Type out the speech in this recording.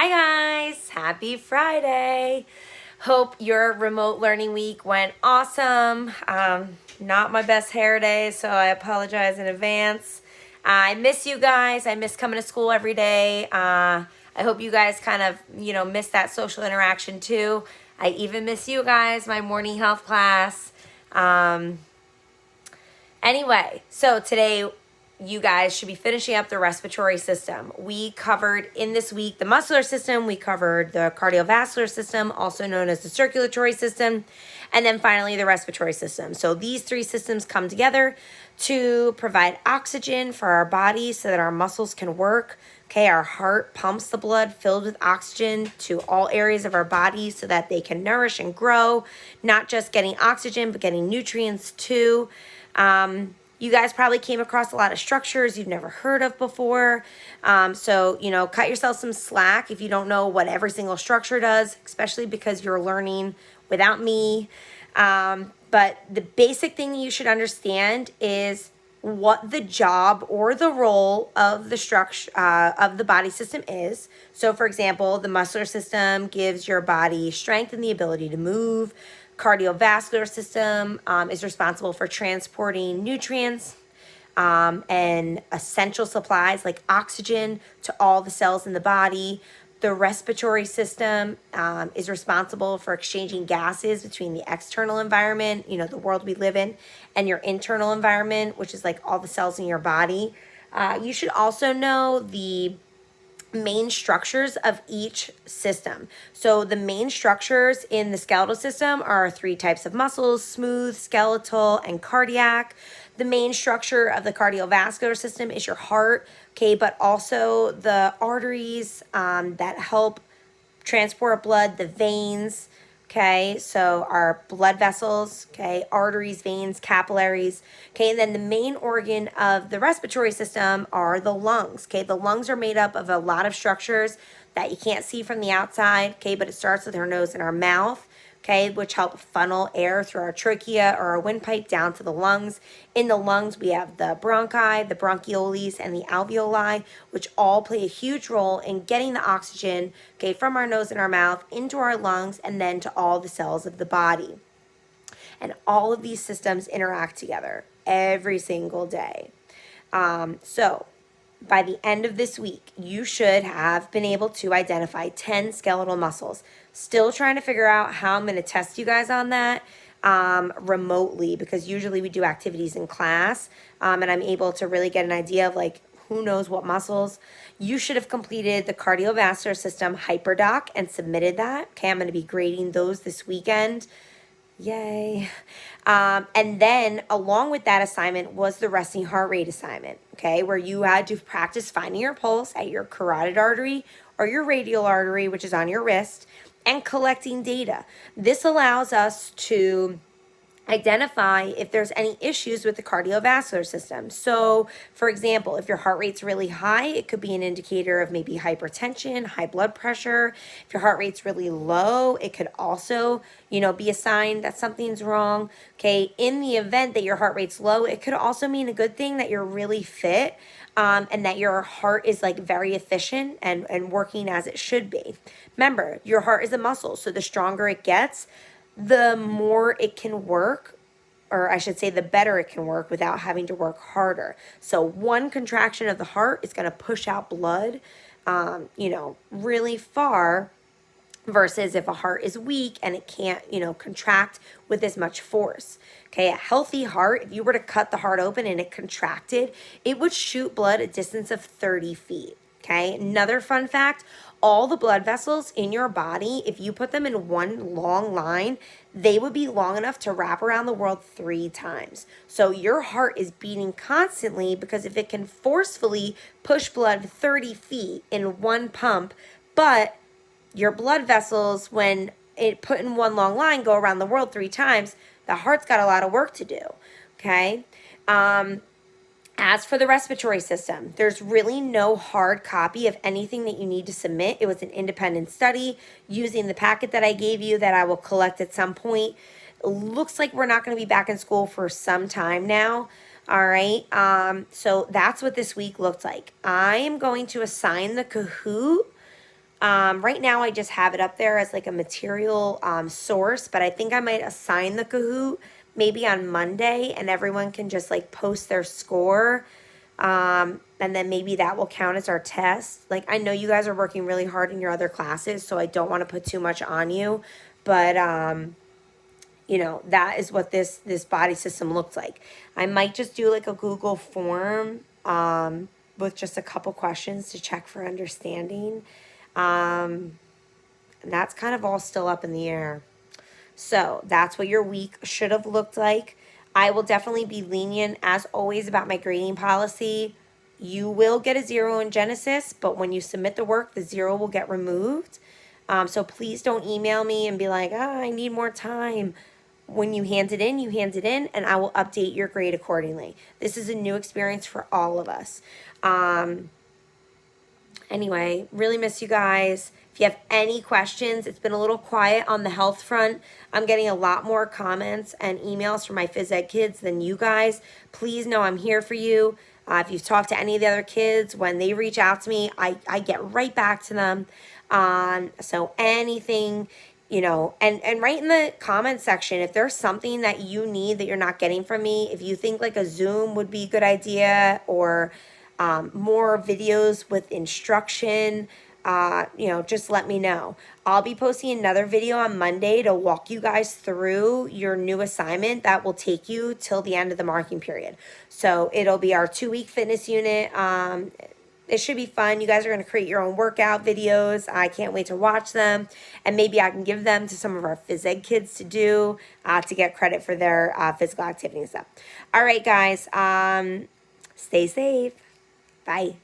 Hi guys, happy Friday. Hope your remote learning week went awesome. Not my best hair day, so I apologize in advance. I miss you guys. I miss coming to school every day. I hope you guys kind of, miss that social interaction too. I even miss you guys, my morning health class. Anyway, so today you guys should be finishing up the respiratory system. We covered in this week the muscular system, we covered the cardiovascular system, also known as the circulatory system, and then finally the respiratory system. So these three systems come together to provide oxygen for our body so that our muscles can work. Okay, our heart pumps the blood filled with oxygen to all areas of our body so that they can nourish and grow, not just getting oxygen, but getting nutrients too. You guys probably came across a lot of structures you've never heard of before. So, cut yourself some slack if you don't know what every single structure does, especially because you're learning without me. But the basic thing you should understand is what the job or the role of the structure of the body system is. So, for example, the muscular system gives your body strength and the ability to move. Cardiovascular system is responsible for transporting nutrients and essential supplies like oxygen to all the cells in the body. The respiratory system is responsible for exchanging gases between the external environment, the world we live in, and your internal environment, which is like all the cells in your body. You should also know the main structures of each system. So the main structures in the skeletal system are three types of muscles: smooth, skeletal, and cardiac. The main structure of the cardiovascular system is your heart, okay, but also the arteries that help transport blood, the veins, okay, so our blood vessels, okay, arteries, veins, capillaries, okay, and then the main organ of the respiratory system are the lungs, okay. The lungs are made up of a lot of structures that you can't see from the outside, okay, but it starts with our nose and our mouth, okay, which help funnel air through our trachea or our windpipe down to the lungs. In the lungs, we have the bronchi, the bronchioles, and the alveoli, which all play a huge role in getting the oxygen, okay, from our nose and our mouth into our lungs and then to all the cells of the body. And all of these systems interact together every single day. So by the end of this week, you should have been able to identify 10 skeletal muscles. Still trying to figure out how I'm going to test you guys on that remotely, because usually we do activities in class, and I'm able to really get an idea of like who knows what muscles. You should have completed the cardiovascular system hyperdoc and submitted that. Okay, I'm going to be grading those this weekend. Yay. And then along with that assignment was the resting heart rate assignment, okay, where you had to practice finding your pulse at your carotid artery or your radial artery, which is on your wrist, and collecting data. This allows us to identify if there's any issues with the cardiovascular system. So, for example, if your heart rate's really high, it could be an indicator of maybe hypertension, high blood pressure. If your heart rate's really low, it could also, be a sign that something's wrong. Okay, in the event that your heart rate's low, it could also mean a good thing that you're really fit, and that your heart is like very efficient and working as it should be. Remember, your heart is a muscle, so the stronger it gets, the more it can work, or I should say the better it can work without having to work harder. So one contraction of the heart is going to push out blood, really far, versus if a heart is weak and it can't, contract with as much force. Okay, a healthy heart, if you were to cut the heart open and it contracted, it would shoot blood a distance of 30 feet. Okay, another fun fact, all the blood vessels in your body, if you put them in one long line, they would be long enough to wrap around the world 3 times. So your heart is beating constantly because if it can forcefully push blood 30 feet in one pump, but your blood vessels, when it put in one long line, go around the world 3 times, the heart's got a lot of work to do, okay? As for the respiratory system, there's really no hard copy of anything that you need to submit. It was an independent study using the packet that I gave you that I will collect at some point. It looks like we're not going to be back in school for some time now. All right. So that's what this week looked like. I am going to assign the Kahoot Right now I just have it up there as like a material source, but I think I might assign the Kahoot maybe on Monday, and everyone can just like post their score. And then maybe that will count as our test. Like, I know you guys are working really hard in your other classes, so I don't want to put too much on you, but you know, that is what this body system looks like. I might just do like a Google form with just a couple questions to check for understanding. And that's kind of all still up in the air. So that's what your week should have looked like. I will definitely be lenient, as always, about my grading policy. You will get a 0 in Genesis, but when you submit the work, the 0 will get removed. So please don't email me and be like, oh, I need more time. When you hand it in, you hand it in, and I will update your grade accordingly. This is a new experience for all of us. Anyway, really miss you guys. If you have any questions, it's been a little quiet on the health front. I'm getting a lot more comments and emails from my phys ed kids than you guys. Please know I'm here for you. If you've talked to any of the other kids, when they reach out to me, I get right back to them. So anything, you know, and write in the comment section if there's something that you need that you're not getting from me. If you think like a Zoom would be a good idea, or more videos with instruction, you know, just let me know. I'll be posting another video on Monday to walk you guys through your new assignment that will take you till the end of the marking period. So it'll be our 2-week fitness unit. It should be fun. You guys are going to create your own workout videos. I can't wait to watch them. And maybe I can give them to some of our phys ed kids to do to get credit for their physical activity and stuff. All right, guys. Stay safe. Bye.